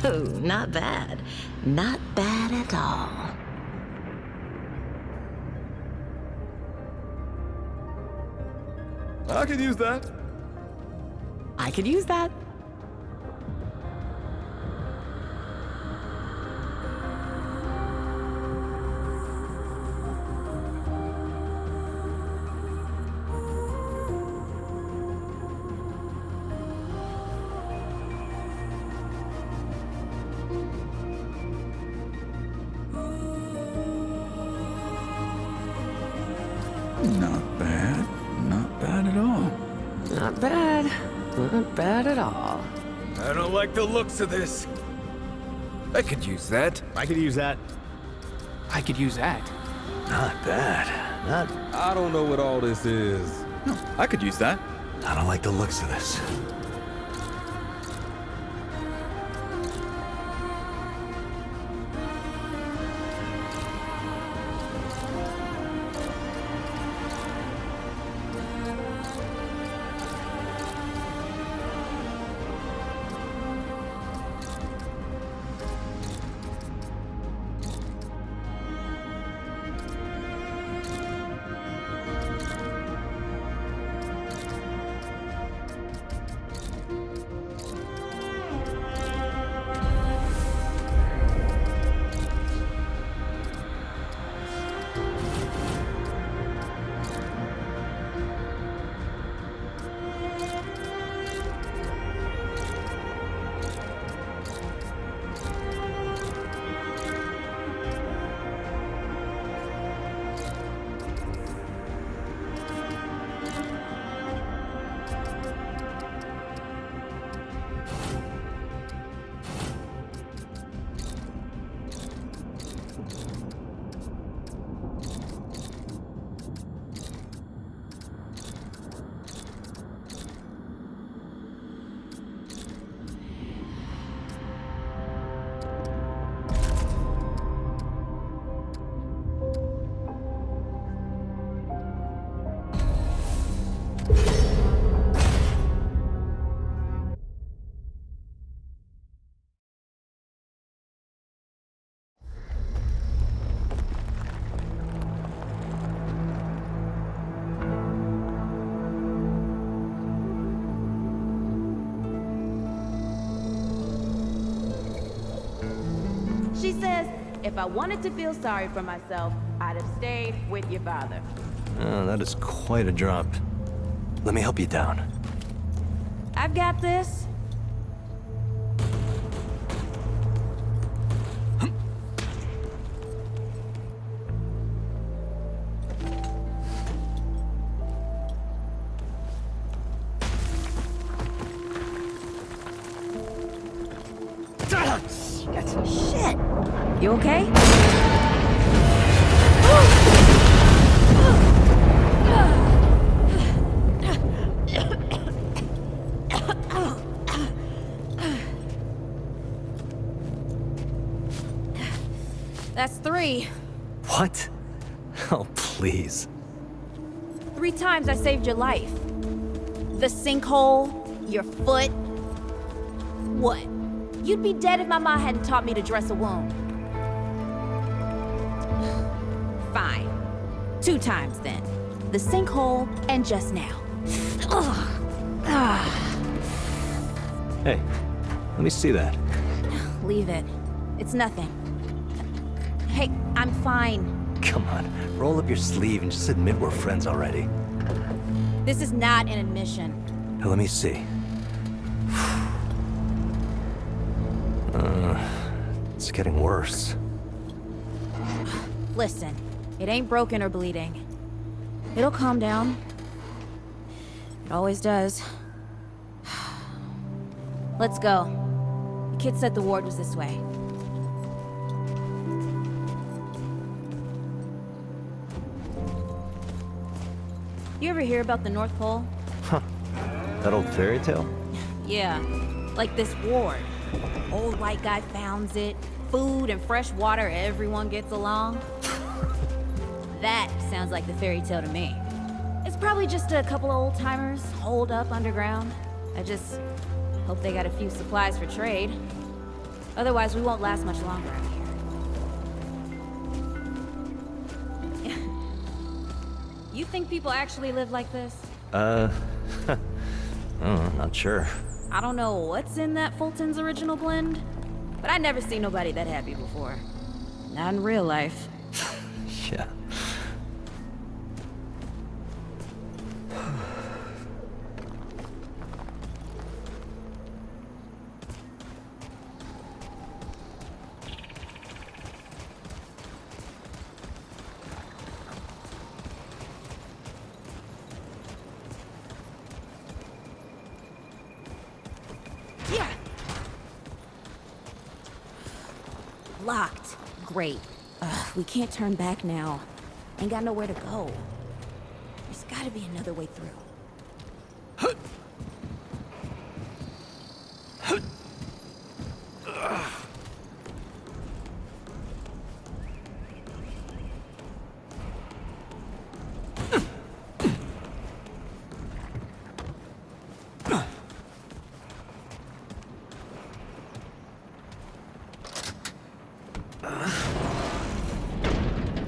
Oh, not bad. Not bad at all. I could use that. I could use that. Not bad. Not bad at all. Not bad. Not bad at all. I don't like the looks of this. I could use that. I could use that. I could use that. Not bad. Not... I don't know what all this is. No, I could use that. I don't like the looks of this. She says, if I wanted to feel sorry for myself, I'd have stayed with your father. Oh, that is quite a drop. Let me help you down. I've got this. Shit! You okay? That's 3. What? Oh, please. 3 times I saved your life. The sinkhole, your foot. What? You'd be dead if my mom hadn't taught me to dress a wound. Fine. 2 times then. The sinkhole and just now. Hey, let me see that. Leave it. It's nothing. Hey, I'm fine. Come on, roll up your sleeve and just admit we're friends already. This is not an admission. Let me see. It's getting worse. Listen, it ain't broken or bleeding. It'll calm down. It always does. Let's go. The kid said the ward was this way. You ever hear about the North Pole? Huh. That old fairy tale? Yeah, like this ward. Old white guy founds it. Food and fresh water, everyone gets along. That sounds like the fairy tale to me. It's probably just a couple of old-timers holed up underground. I just hope they got a few supplies for trade. Otherwise, we won't last much longer out here. You think people actually live like this? Oh, not sure. I don't know what's in that Fulton's original blend, but I never seen nobody that happy before. Not in real life. Yeah. Yeah. Locked. Great. We can't turn back now. Ain't got nowhere to go. There's gotta be another way through.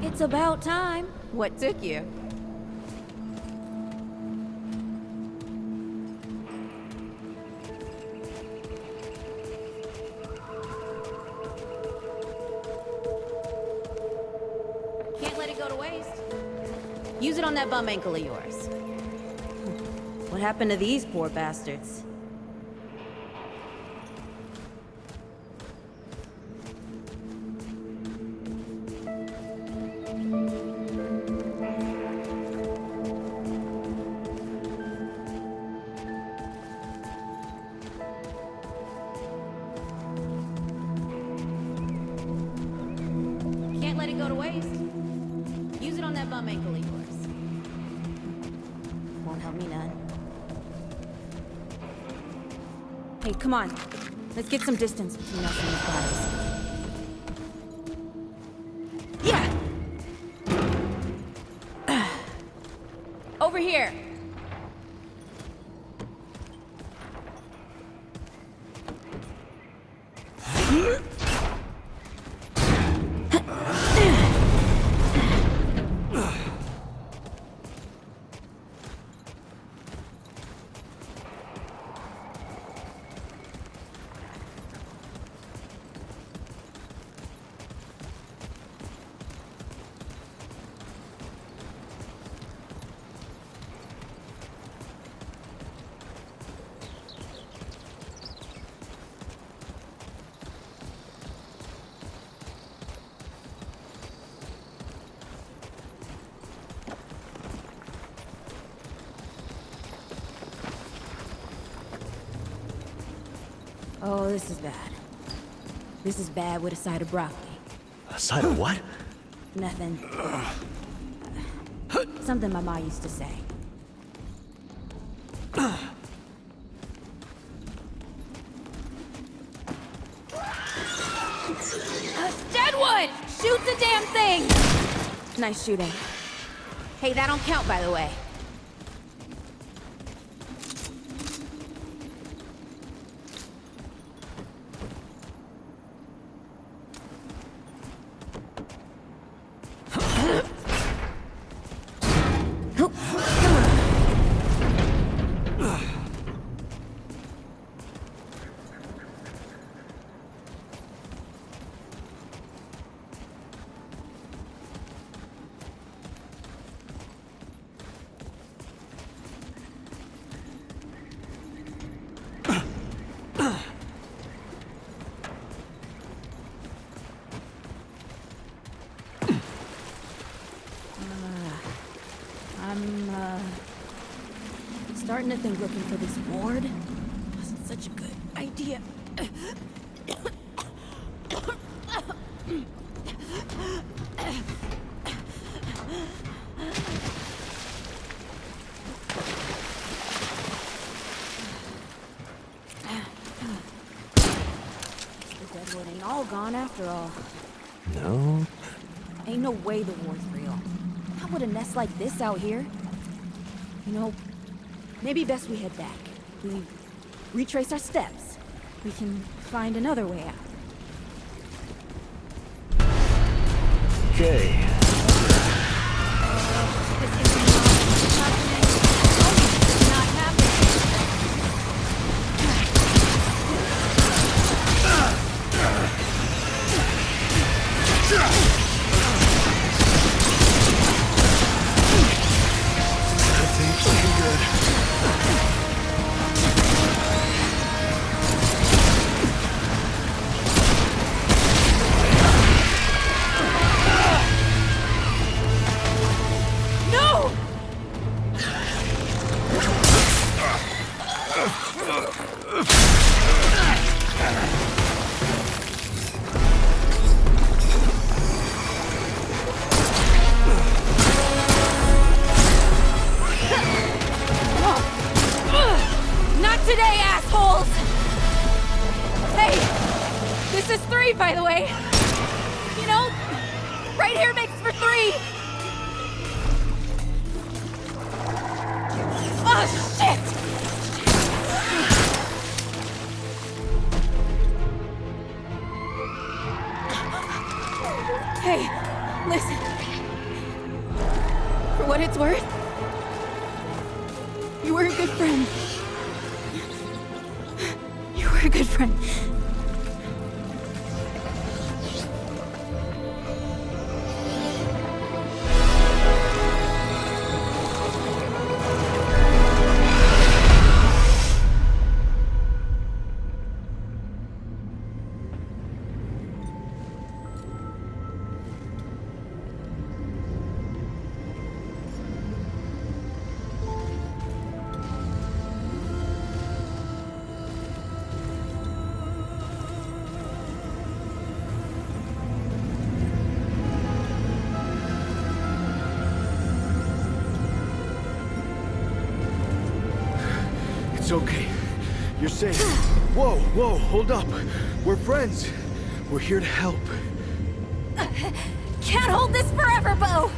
It's about time. What took you? Can't let it go to waste. Use it on that bum ankle of yours. What happened to these poor bastards? Can't let it go to waste. Use it on that bum ankle of yours. Won't help me none. Hey, come on. Let's get some distance between us and these bodies. Yeah! Over here! Oh, this is bad. This is bad with a side of broccoli. A side of what? Nothing. Something my ma used to say. Deadwood! Shoot the damn thing! Nice shooting. Hey, that don't count, by the way. Starting to think looking for this ward wasn't such a good idea. The Deadwood ain't all gone after all. No. Ain't no way the war's real. How would a nest like this out here? You know, maybe best we head back. We retrace our steps. We can find another way out. Okay. This isn't happening. It's not happening. That ain't looking good. No! Not today, assholes! Hey! This is 3, by the way! You know, right here makes for 3! Oh, shit! Hey, listen. For what it's worth, you were a good friend. You were a good friend. It's okay. You're safe. Whoa, whoa, hold up. We're friends. We're here to help. Can't hold this forever, Bo!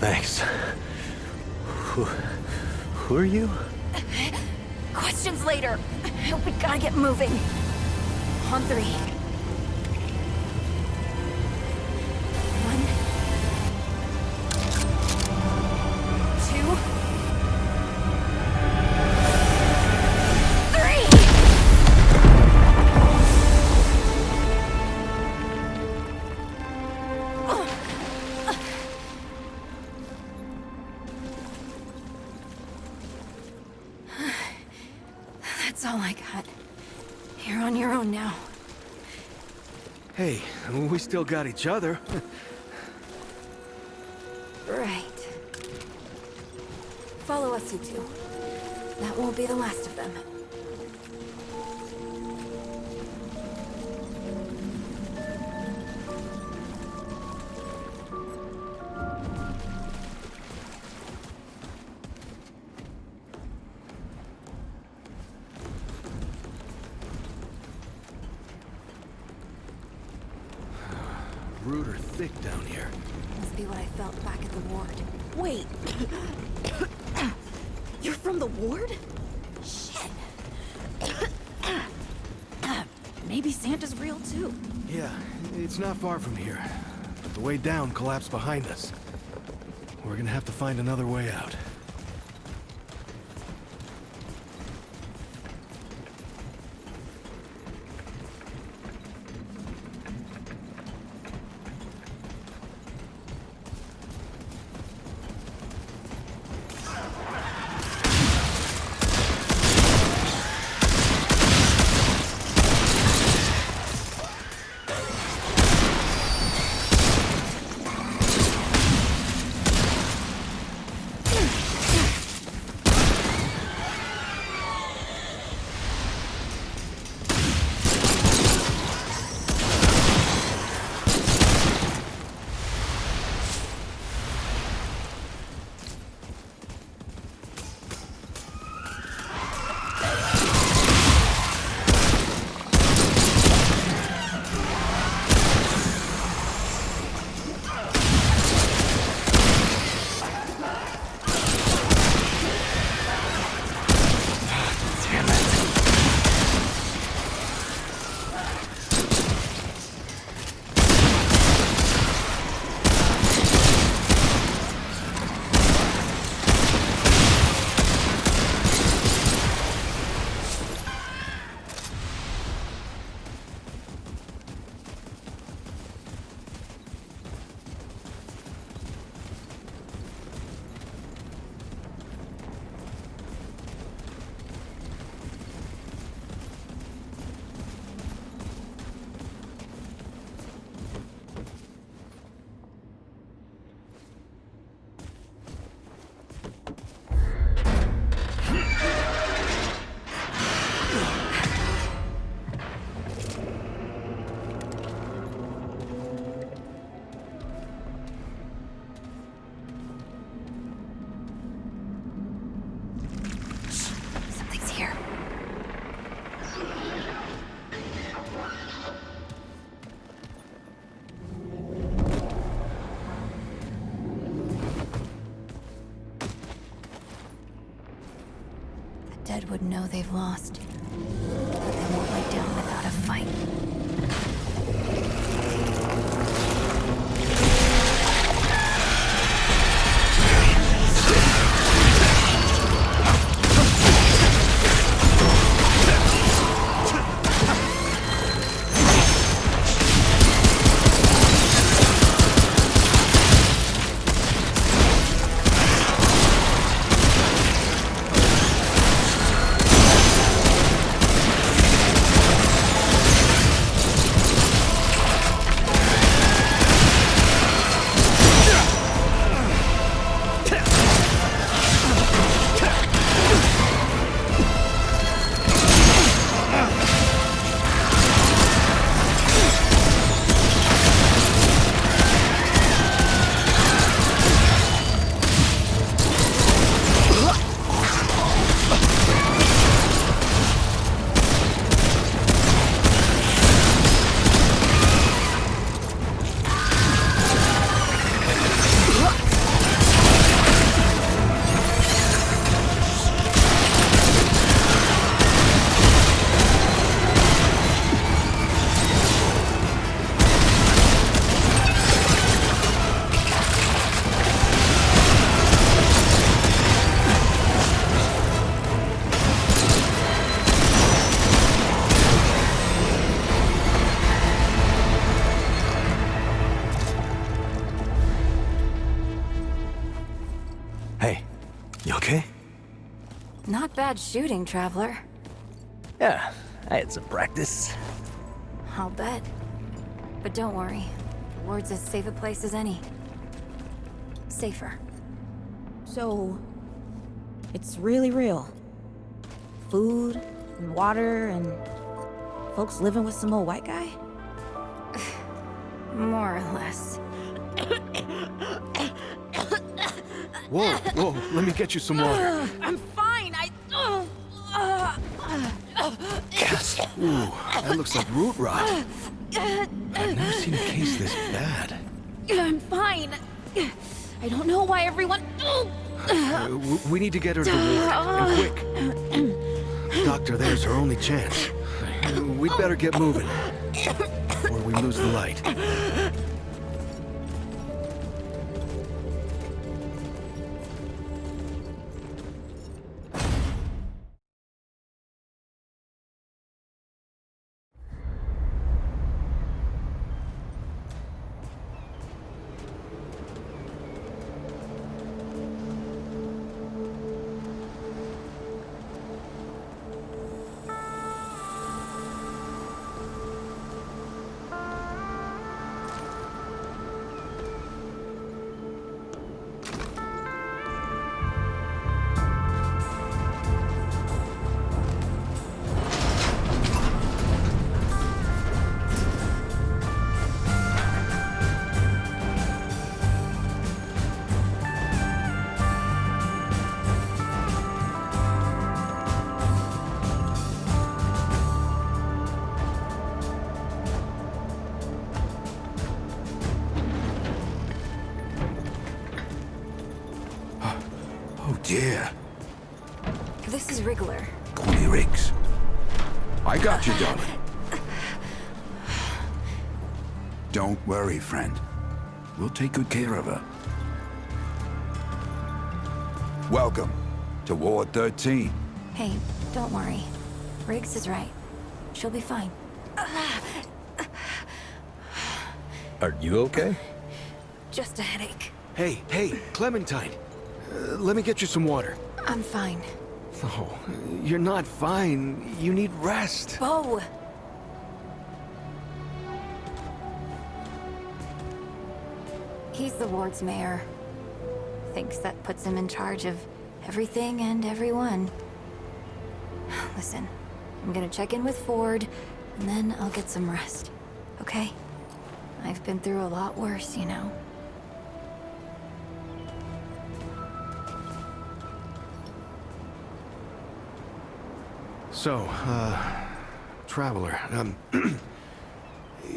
Thanks. Who are you? Questions later. We gotta get moving. On 3. 1, 2. 3. That's all I got. You're on your own now. Hey, we still got each other. Right. Follow us, you two. That won't be the last of them. Rude or thick down here. Must be what I felt back at the ward. Wait. You're from the ward? Shit. Maybe Santa's real too. Yeah, it's not far from here. But the way down collapsed behind us. We're gonna have to find another way out. would know they've lost. But they won't lay down without a fight. Hey, you okay? Not bad shooting, Traveler. Yeah, I had some practice. I'll bet. But don't worry. The ward's as safe a place as any. Safer. So, it's really real. Food and water and folks living with some old white guy? More or less. Whoa, whoa, let me get you some water. I'm fine. Ooh, that looks like root rot. I've never seen a case this bad. I'm fine. I don't know why everyone. We need to get her to the ward, and quick. Doctor, there's her only chance. We'd better get moving, or we lose the light. Oh dear. This is Wriggler. Call me Riggs. I got you, darling. Don't worry, friend. We'll take good care of her. Welcome to Ward 13. Hey, don't worry. Riggs is right. She'll be fine. Are you okay? Just a headache. Hey, Clementine. Let me get you some water. I'm fine. Oh, you're not fine. You need rest. Bo! He's the ward's mayor. Thinks that puts him in charge of everything and everyone. Listen, I'm gonna check in with Ford, and then I'll get some rest. Okay? I've been through a lot worse, you know. So, Traveler,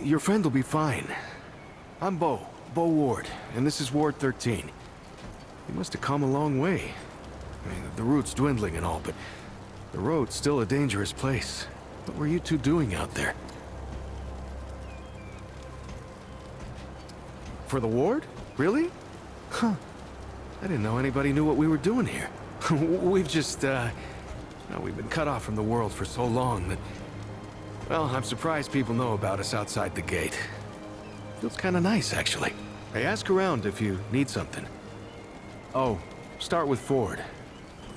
your friend will be fine. I'm Bo Ward, and this is Ward 13. You must have come a long way. I mean, the root's dwindling and all, but The road's still a dangerous place. What were you two doing out there? For the ward? Really? Huh. I didn't know anybody knew what we were doing here. We've just, we've been cut off from the world for so long that... Well, I'm surprised people know about us outside the gate. Feels kinda nice, actually. Hey, ask around if you need something. Oh, start with Ford.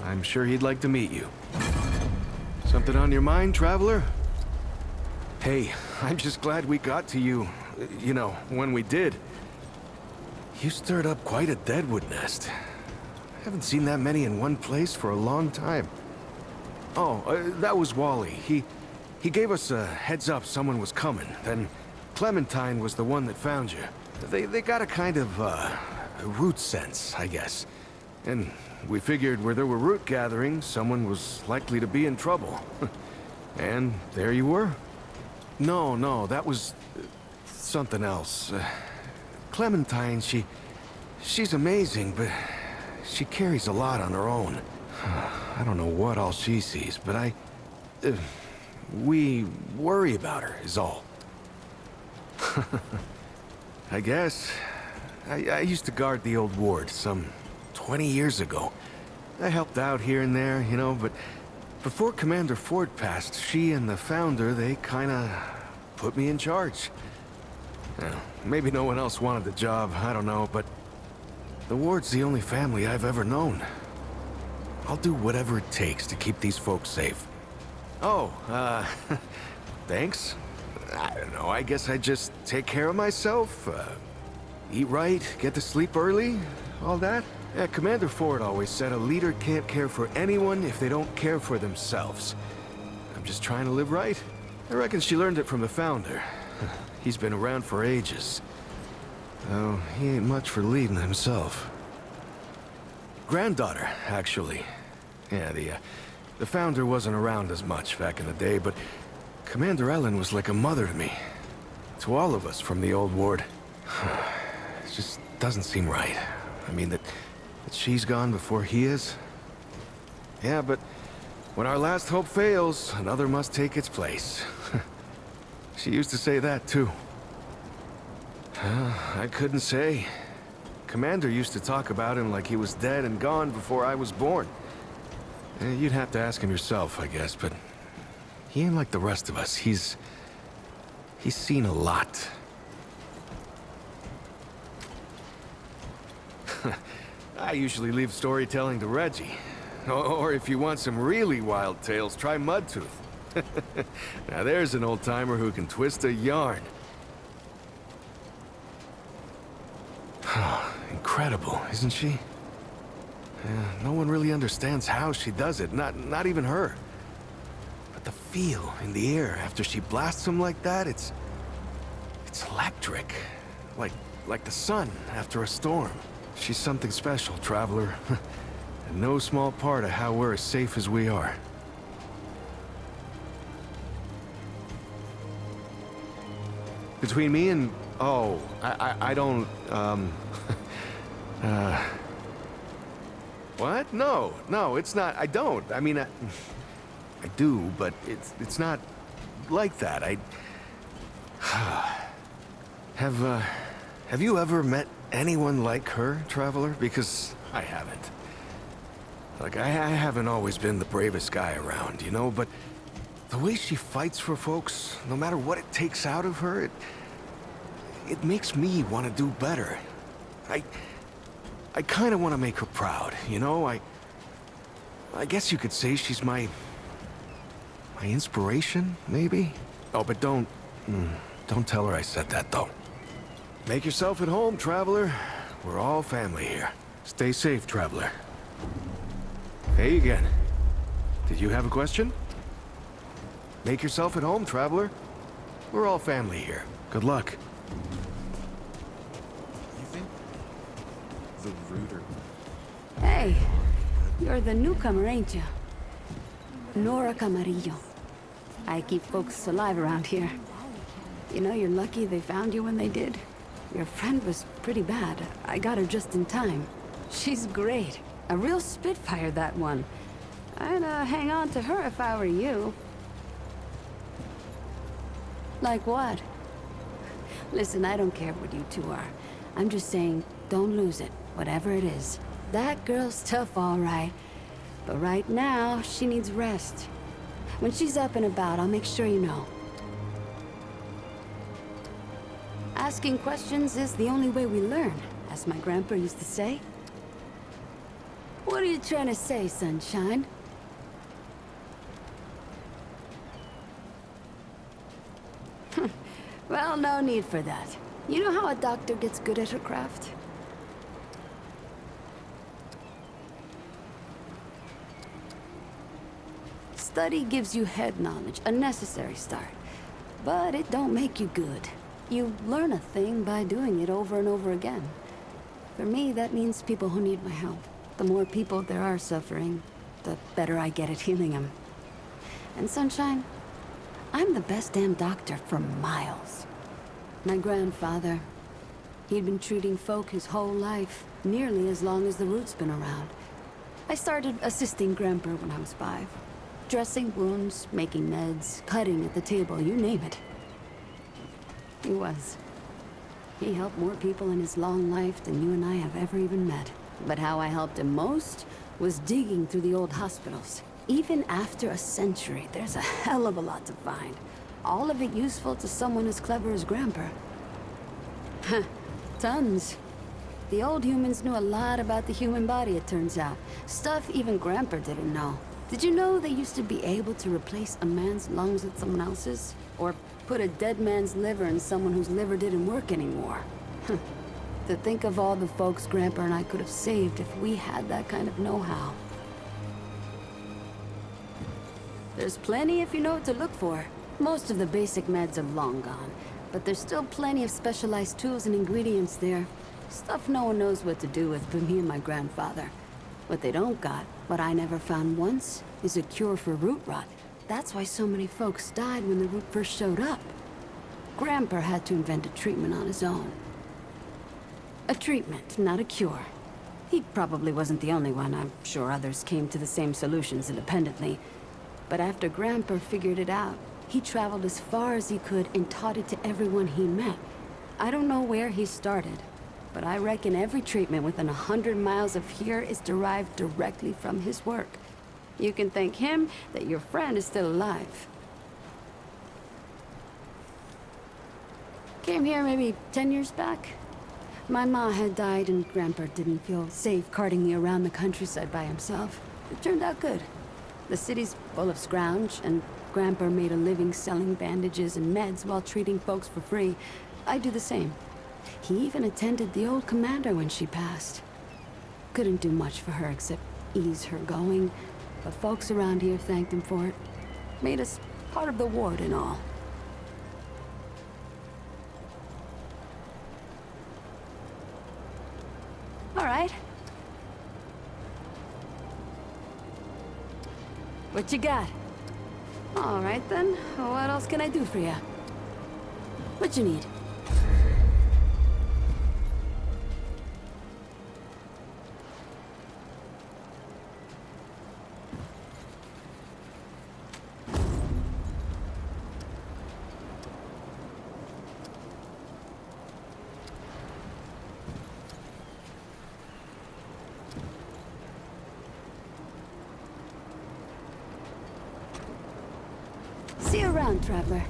I'm sure he'd like to meet you. Something on your mind, traveler? Hey, I'm just glad we got to you, you know, when we did. You stirred up quite a deadwood nest. I haven't seen that many in one place for a long time. Oh, that was Wally. He gave us a heads up someone was coming. Then Clementine was the one that found you. They got a kind of, a root sense, I guess. And we figured where there were root gatherings, someone was likely to be in trouble. And there you were. No, that was something else. Clementine, she's amazing, but she carries a lot on her own. I don't know what all she sees, but we worry about her, is all. I guess. I used to guard the old ward some 20 years ago. I helped out here and there, you know, but before Commander Ford passed, she and the founder, they kinda put me in charge. Maybe no one else wanted the job, I don't know, but the ward's the only family I've ever known. I'll do whatever it takes to keep these folks safe. Oh, thanks. I don't know, I guess I just take care of myself, eat right, get to sleep early, all that. Yeah, Commander Ford always said a leader can't care for anyone if they don't care for themselves. I'm just trying to live right. I reckon she learned it from the founder. He's been around for ages. Oh, he ain't much for leading himself. Granddaughter, actually. Yeah, the founder wasn't around as much back in the day, but Commander Ellen was like a mother to me. To all of us from the old ward. It just doesn't seem right. I mean, that she's gone before he is. Yeah, but when our last hope fails, another must take its place. She used to say that, too. I couldn't say. Commander used to talk about him like he was dead and gone before I was born. You'd have to ask him yourself, I guess, but he ain't like the rest of us. He's seen a lot. I usually leave storytelling to Reggie. Or if you want some really wild tales, try Mudtooth. Now there's an old-timer who can twist a yarn. Incredible, isn't she? No one really understands how she does it, not even her. But the feel in the air after she blasts him like that, it's electric. Like the sun after a storm. She's something special, traveler. And no small part of how we're as safe as we are. Between me and... Oh, I don't, What? No, it's not. I don't. I mean, I do, but it's not like that. Have you ever met anyone like her, traveler? Because I haven't. Like, I haven't always been the bravest guy around, you know, but the way she fights for folks, no matter what it takes out of her, it makes me want to do better. I kind of want to make her proud, you know? I guess you could say she's my inspiration, maybe? Oh, but don't tell her I said that, though. Make yourself at home, traveler. We're all family here. Stay safe, traveler. Hey again. Did you have a question? Make yourself at home, traveler. We're all family here. Good luck. You think the rooter... Hey, you're the newcomer, ain't you? Nora Camarillo. I keep folks alive around here. You know, you're lucky they found you when they did. Your friend was pretty bad. I got her just in time. She's great. A real spitfire, that one. I'd hang on to her if I were you. Like what? Listen, I don't care what you two are. I'm just saying, don't lose it, whatever it is. That girl's tough, all right. But right now, she needs rest. When she's up and about, I'll make sure you know. Asking questions is the only way we learn, as my grandpa used to say. What are you trying to say, sunshine? Well, no need for that. You know how a doctor gets good at her craft? Study gives you head knowledge, a necessary start. But it don't make you good. You learn a thing by doing it over and over again. For me, that means people who need my help. The more people there are suffering, the better I get at healing them. And Sunshine, I'm the best damn doctor for miles. My grandfather, he'd been treating folk his whole life, nearly as long as the root's been around. I started assisting Grandpa when I was 5. Dressing wounds, making meds, cutting at the table, you name it. He was. He helped more people in his long life than you and I have ever even met. But how I helped him most was digging through the old hospitals. Even after a century, there's a hell of a lot to find. All of it useful to someone as clever as Grandpa. Huh, tons. The old humans knew a lot about the human body, it turns out. Stuff even Grandpa didn't know. Did you know they used to be able to replace a man's lungs with someone else's? Or put a dead man's liver in someone whose liver didn't work anymore? To think of all the folks Grandpa and I could have saved if we had that kind of know-how. There's plenty if you know what to look for. Most of the basic meds are long gone, but there's still plenty of specialized tools and ingredients there. Stuff no one knows what to do with but me and my grandfather. What they don't got, what I never found once, is a cure for root rot. That's why so many folks died when the root first showed up. Grandpa had to invent a treatment on his own. A treatment, not a cure. He probably wasn't the only one. I'm sure others came to the same solutions independently. But after Grandpa figured it out, he traveled as far as he could and taught it to everyone he met. I don't know where he started, but I reckon every treatment within 100 miles of here is derived directly from his work. You can thank him that your friend is still alive. Came here maybe 10 years back. My ma had died and Grandpa didn't feel safe carting me around the countryside by himself. It turned out good. The city's full of scrounge, and Grandpa made a living selling bandages and meds while treating folks for free. I do the same. He even attended the old commander when she passed. Couldn't do much for her except ease her going, but folks around here thanked him for it. Made us part of the ward and all. All right. What you got? All right then. What else can I do for you? What you need? See you around, traveler.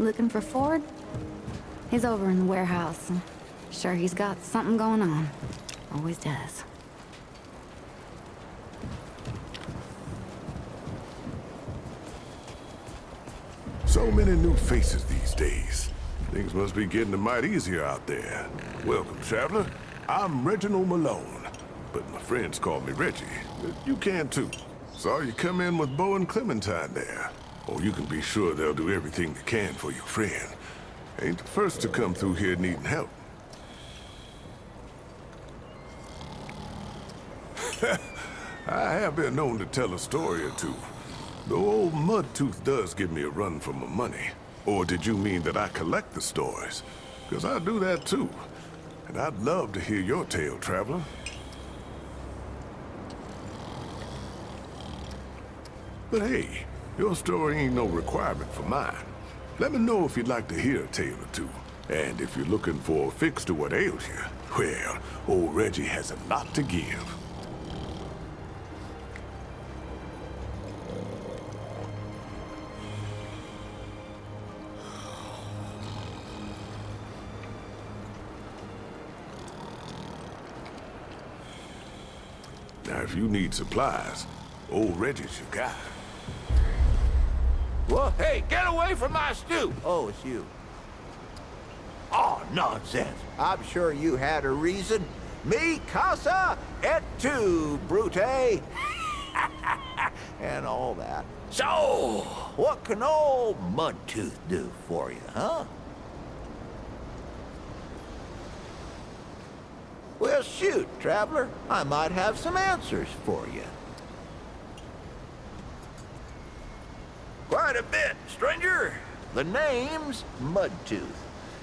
Looking for Ford? He's over in the warehouse. Sure, he's got something going on. Always does. So many new faces these days. Things must be getting a mite easier out there. Welcome, traveler. I'm Reginald Malone, but my friends call me Reggie. You can too. Saw you come in with Bo and Clementine there. Oh, you can be sure they'll do everything they can for your friend. Ain't the first to come through here needing help. I have been known to tell a story or two. Though old Mudtooth does give me a run for my money. Or did you mean that I collect the stories? Because I do that too. And I'd love to hear your tale, traveler. But hey, your story ain't no requirement for mine. Let me know if you'd like to hear a tale or two. And if you're looking for a fix to what ails you, well, old Reggie has a lot to give. Now, if you need supplies, old Reggie's your guy. Well, hey, get away from my stew! Oh, it's you. Oh, nonsense. I'm sure you had a reason. Mi casa et tu, Brute. And all that. So, what can old Mudtooth do for you, huh? Well, shoot, traveler. I might have some answers for you. Quite a bit, stranger. The name's Mudtooth.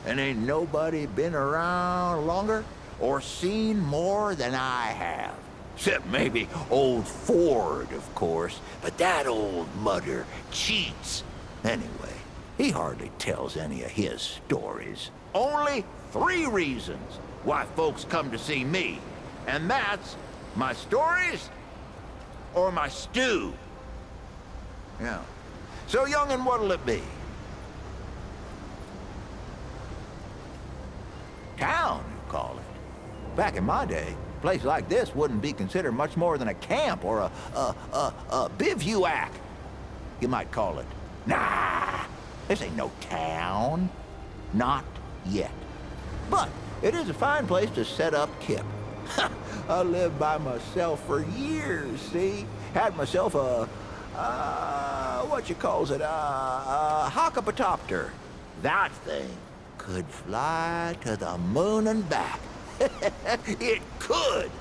And ain't nobody been around longer or seen more than I have. Except maybe old Ford, of course. But that old mudder cheats. Anyway, he hardly tells any of his stories. Only 3 reasons why folks come to see me. And that's my stories or my stew. Yeah. So, young'un, what'll it be? Town, you call it. Back in my day, a place like this wouldn't be considered much more than a camp or a bivouac. You might call it. Nah, this ain't no town. Not yet. But it is a fine place to set up kip. I lived by myself for years, see? Had myself a what you calls it, a hockapatopter. That thing could fly to the moon and back. It could.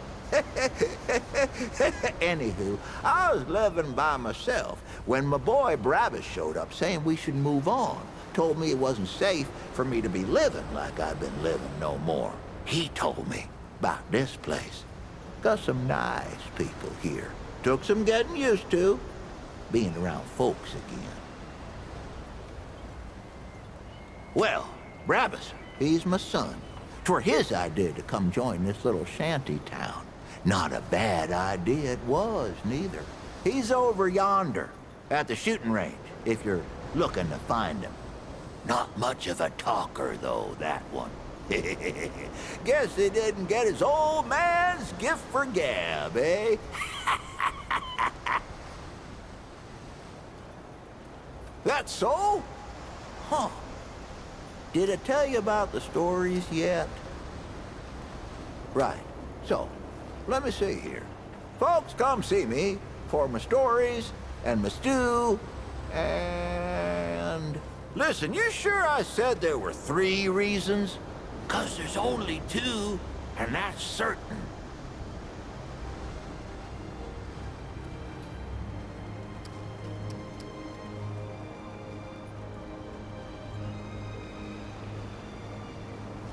Anywho, I was living by myself when my boy Brabus showed up saying we should move on. Told me it wasn't safe for me to be living like I've been living no more. He told me about this place. Got some nice people here. Took some getting used to, being around folks again. Well, Brabus, he's my son. 'Twere his idea to come join this little shanty town. Not a bad idea it was, neither. He's over yonder, at the shooting range, if you're looking to find him. Not much of a talker, though, that one. Guess he didn't get his old man's gift for gab, eh? That's so? Huh. Did I tell you about the stories yet? Right. So, let me see here. Folks come see me for my stories and my stew and... Listen, you sure I said there were 3 reasons? 'Cause there's only 2, and that's certain.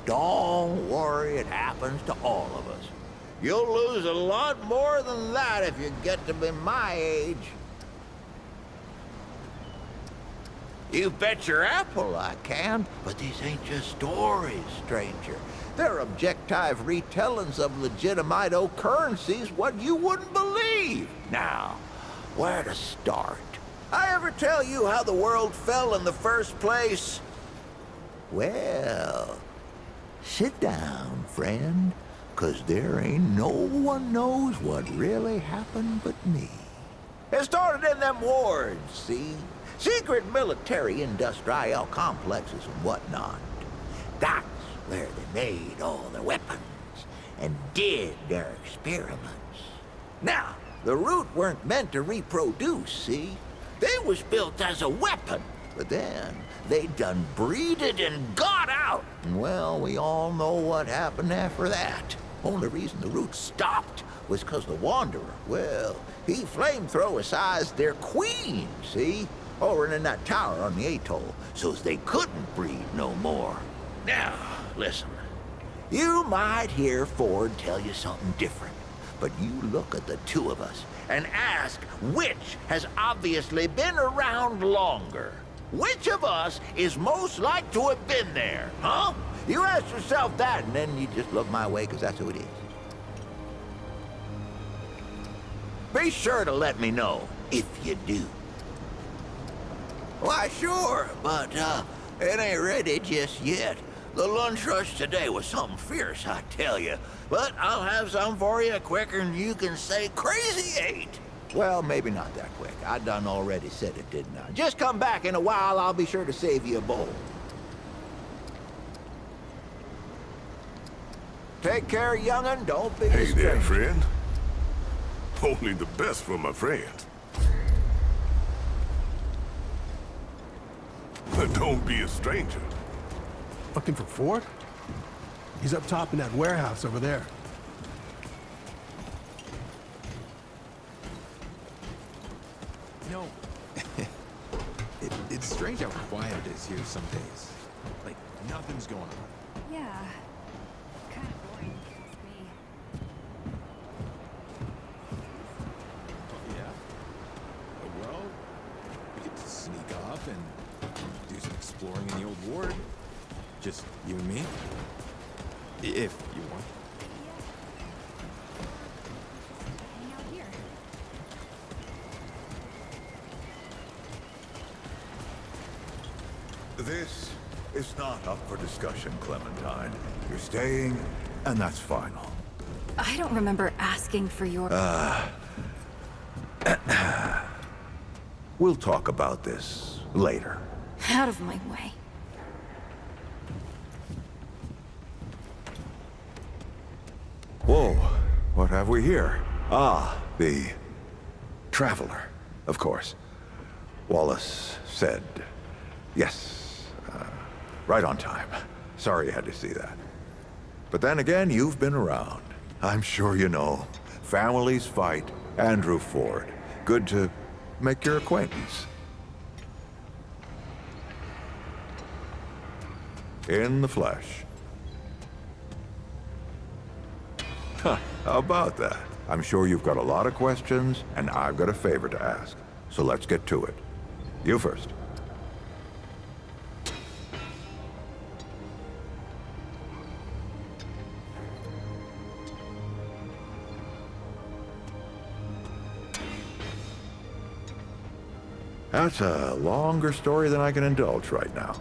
Don't worry, it happens to all of us. You'll lose a lot more than that if you get to be my age. You bet your apple I can, but these ain't just stories, stranger. They're objective retellings of legitimate occurrences what you wouldn't believe. Now, where to start? I ever tell you how the world fell in the first place? Well, sit down, friend, 'cause there ain't no one knows what really happened but me. It started in them wards, see? Secret military-industrial complexes and whatnot. That's where they made all their weapons and did their experiments. Now, the root weren't meant to reproduce, see? They was built as a weapon, but then they done breeded and got out. And well, we all know what happened after that. Only reason the root stopped was 'cause the Wanderer, well, he flamethrower-sized their queen, see? Over in that tower on the atoll, so's they couldn't breed no more. Now, listen. You might hear Ford tell you something different, but you look at the two of us and ask which has obviously been around longer. Which of us is most like to have been there, huh? You ask yourself that, and then you just look my way, 'cause that's who it is. Be sure to let me know if you do. Why, sure, but it ain't ready just yet. The lunch rush today was something fierce, I tell you. But I'll have some for you quicker than you can say crazy eight. Well, maybe not that quick. I done already said it, didn't I? Just come back in a while, I'll be sure to save you a bowl. Take care, young'un. Don't be Hey there, strange. friend. Only the best for my friends. But don't be a stranger. Looking for Ford? He's up top in that warehouse over there. You know, it's strange how quiet it is here some days. Like, nothing's going on. Yeah. Kind of boring, if you ask me. Oh, yeah? Oh, well, we get to sneak off and do some exploring in the old ward. Just you and me? If you want. Hang out here. This is not up for discussion, Clementine. You're staying, and that's final. I don't remember asking for your... We'll talk about this later. Out of my way. Whoa, what have we here? Ah, the Traveler, of course. Wallace said, yes, right on time. Sorry you had to see that. But then again, you've been around. I'm sure you know. Families fight. Andrew Ford. Good to make your acquaintance. In the flesh. Huh, how about that? I'm sure you've got a lot of questions, and I've got a favor to ask. So let's get to it. You first. That's a longer story than I can indulge right now.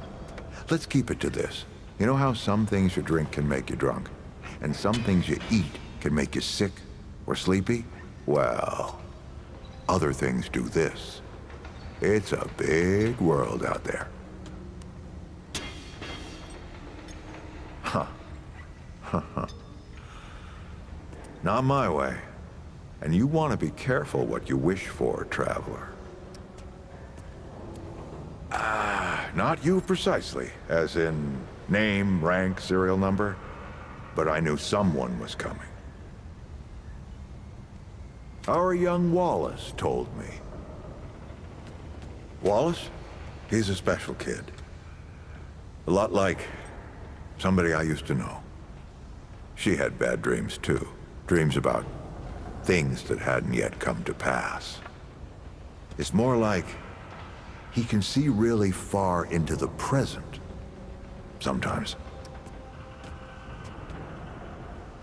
Let's keep it to this. You know how some things you drink can make you drunk, and some things you eat can make you sick or sleepy? Well, other things do this. It's a big world out there. Huh. Not my way. And you want to be careful what you wish for, Traveler. Not you precisely, as in name, rank, serial number, but I knew someone was coming. Our young Wallace told me. Wallace? He's a special kid. A lot like somebody I used to know. She had bad dreams too. Dreams about things that hadn't yet come to pass. It's more like he can see really far into the present. Sometimes.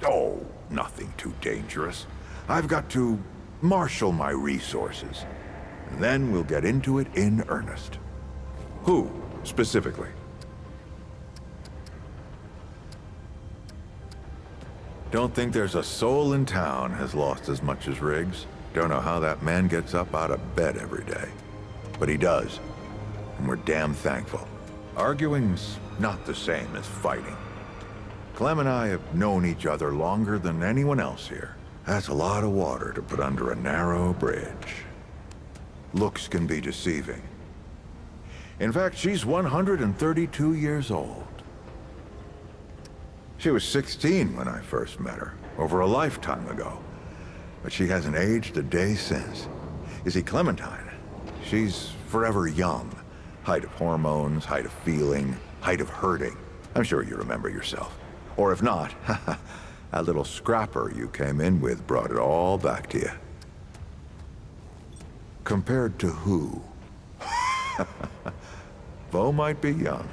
Oh, nothing too dangerous. I've got to marshal my resources. And then we'll get into it in earnest. Who, specifically? Don't think there's a soul in town has lost as much as Riggs. Don't know how that man gets up out of bed every day. But he does. And we're damn thankful. Arguing's not the same as fighting. Clem and I have known each other longer than anyone else here. That's a lot of water to put under a narrow bridge. Looks can be deceiving. In fact, she's 132 years old. She was 16 when I first met her, over a lifetime ago. But she hasn't aged a day since. You see, Clementine, she's forever young. Height of hormones, height of feeling, height of hurting. I'm sure you remember yourself. Or if not, that little scrapper you came in with brought it all back to you. Compared to who? Bo might be young,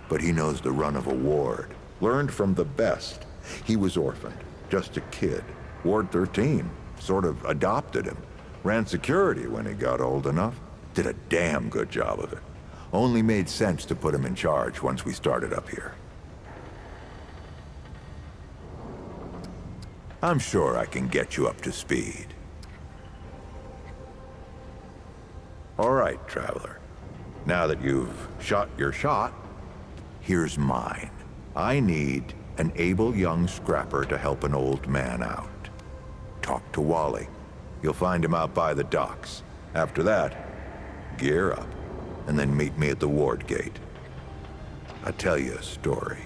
but he knows the run of a ward. Learned from the best. He was orphaned, just a kid. Ward 13 sort of adopted him. Ran security when he got old enough. Did a damn good job of it. Only made sense to put him in charge once we started up here. I'm sure I can get you up to speed. All right, Traveler. Now that you've shot your shot, here's mine. I need an able young scrapper to help an old man out. Talk to Wally. You'll find him out by the docks. After that, gear up, and then meet me at the ward gate. I'll tell you a story.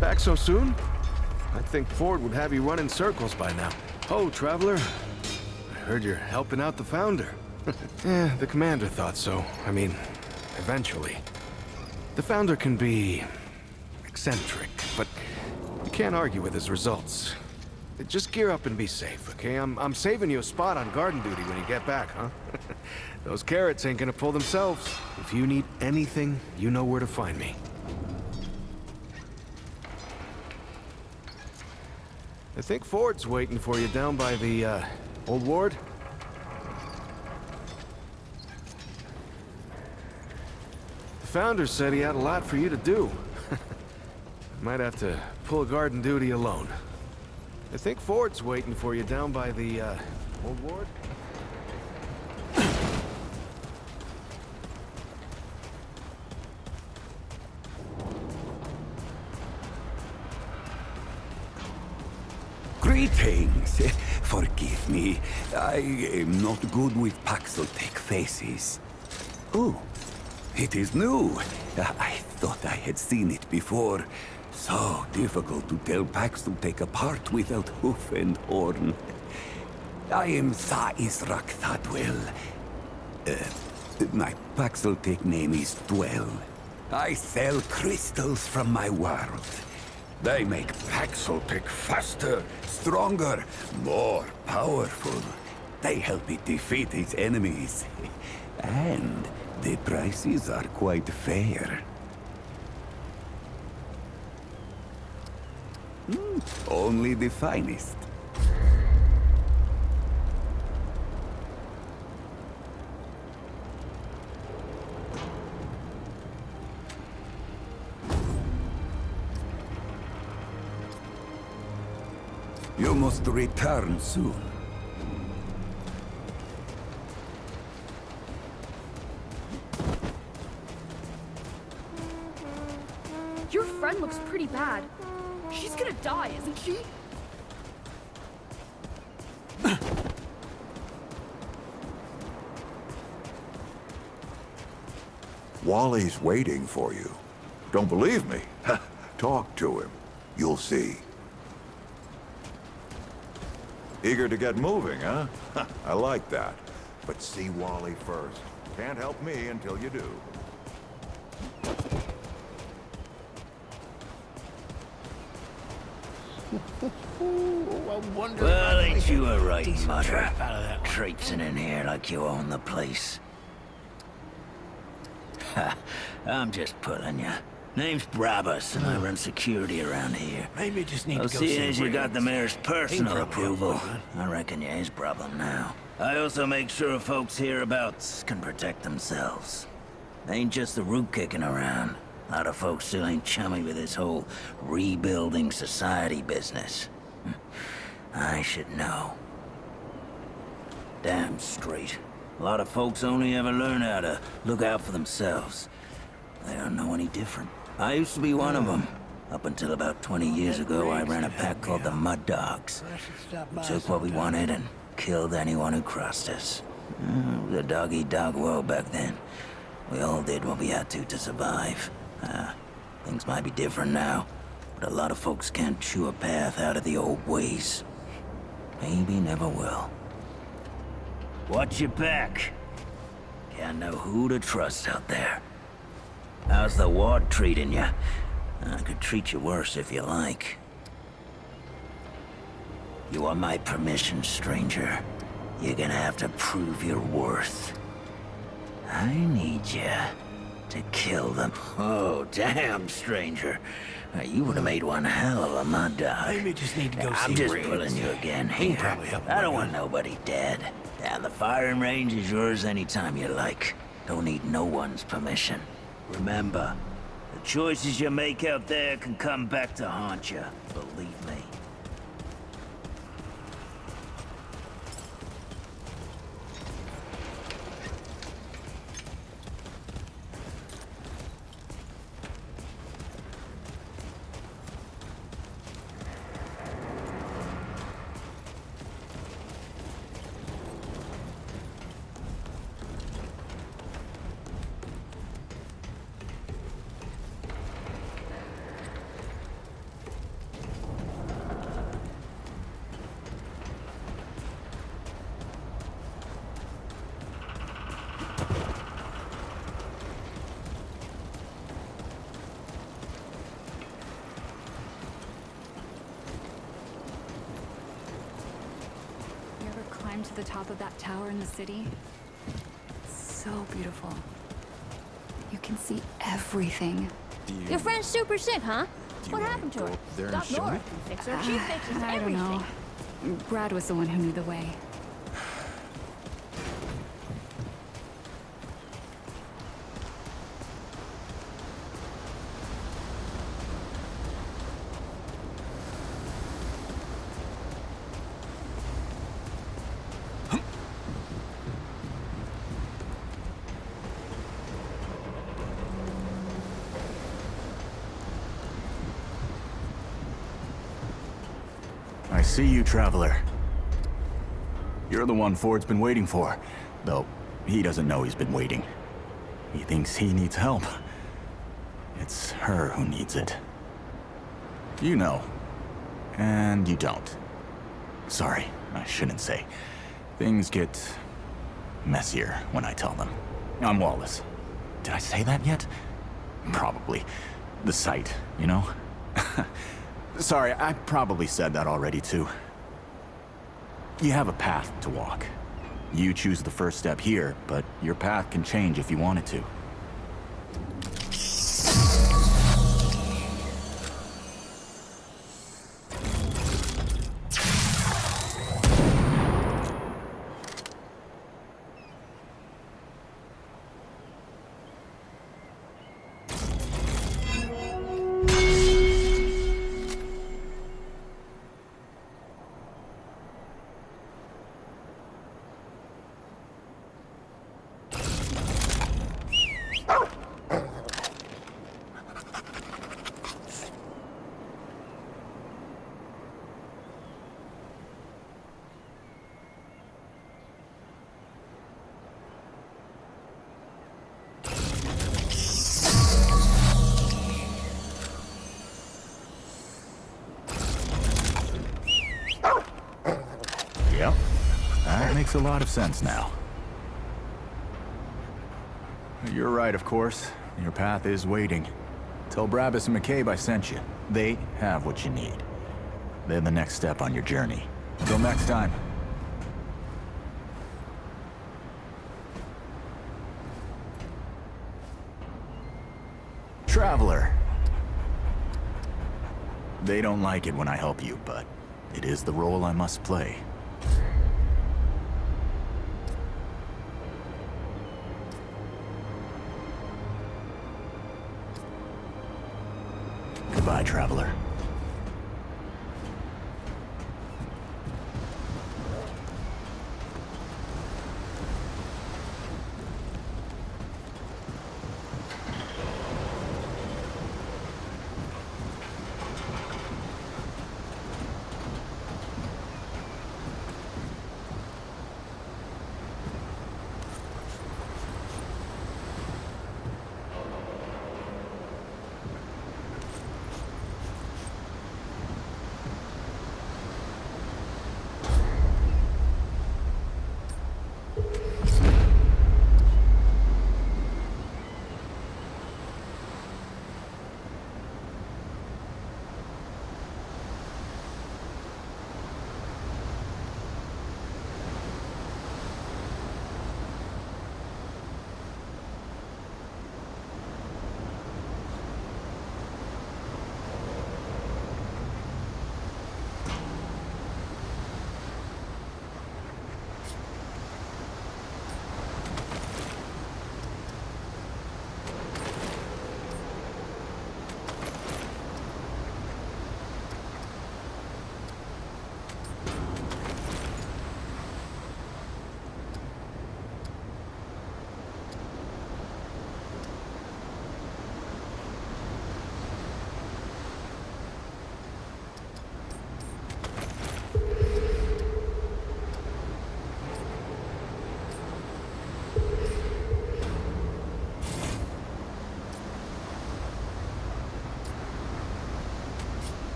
Back so soon? I'd think Ford would have you run in circles by now. Oh, Traveler. I heard you're helping out the Founder. Yeah, the Commander thought so. I mean, eventually. The Founder can be eccentric, but you can't argue with his results. Just gear up and be safe, okay? I'm saving you a spot on garden duty when you get back, huh? Those carrots ain't gonna pull themselves. If you need anything, you know where to find me. I think Ford's waiting for you down by the, old ward. The Founder said he had a lot for you to do. Might have to pull garden duty alone. I think Ford's waiting for you down by the, old ward. Greetings. Forgive me. I am not good with Paxeltech faces. Oh, it is new. I thought I had seen it before. So difficult to tell Paxeltech apart without hoof and horn. I am Sa Israk Thadwell. My Paxeltech name is Dwell. I sell crystals from my world. They make Paxeltech faster, stronger, more powerful. They help it defeat its enemies. And the prices are quite fair. Only the finest. You must return soon. Your friend looks pretty bad. She's gonna die, isn't she? Wally's waiting for you. Don't believe me? Talk to him. You'll see. Eager to get moving, huh? I like that. But see Wally first. Can't help me until you do. Well, ain't you a right mother? Traipsing in here like you own the place. I'm just pulling you. Name's Brabus, and I run security around here. Maybe you just need to go see see as you got the mayor's personal probably approval, help, I reckon you're his problem now. I also make sure folks hereabouts can protect themselves. Ain't just the root kicking around. A lot of folks still ain't chummy with this whole rebuilding society business. I should know. Damn straight. A lot of folks only ever learn how to look out for themselves. They don't know any different. I used to be one of them. Up until about 20 years ago, I ran a pack called the Mud Dogs. We took what we wanted and killed anyone who crossed us. It was a dog-eat-dog world back then. We all did what we had to survive. Things might be different now, but a lot of folks can't chew a path out of the old ways. Maybe never will. Watch your back. Can't know who to trust out there. How's the ward treating you? I could treat you worse if you like. You want my permission, stranger. You're gonna have to prove your worth. I need you to kill them. Oh, damn, stranger. You would have made one hell of a mud dog. Maybe you just need to go see I'm just Riggs. pulling you again He can here. probably help I you, don't man. want nobody dead. And the firing range is yours anytime you like. Don't need no one's permission. Remember, the choices you make out there can come back to haunt you. Believe me. You ever climbed to the top of that tower in the city? It's so beautiful. You can see everything. Your friend's super sick, huh? What happened to her? there and Stop show Nora me? can fix her. She fixes I don't everything. know. Brad was the one who knew the way. I see you, Traveler. You're the one Ford's been waiting for. Though, he doesn't know he's been waiting. He thinks he needs help. It's her who needs it. You know. And you don't. Sorry, I shouldn't say. Things get messier when I tell them. I'm Wallace. Did I say that yet? Probably. The site, you know? Sorry, I probably said that already too. You have a path to walk. You choose the first step here, but your path can change if you want it to. Yep. That makes a lot of sense now. You're right, of course. Your path is waiting. Tell Brabus and McCabe I sent you. They have what you need. They're the next step on your journey. Until next time. Traveler. They don't like it when I help you, but it is the role I must play. Goodbye, Traveler.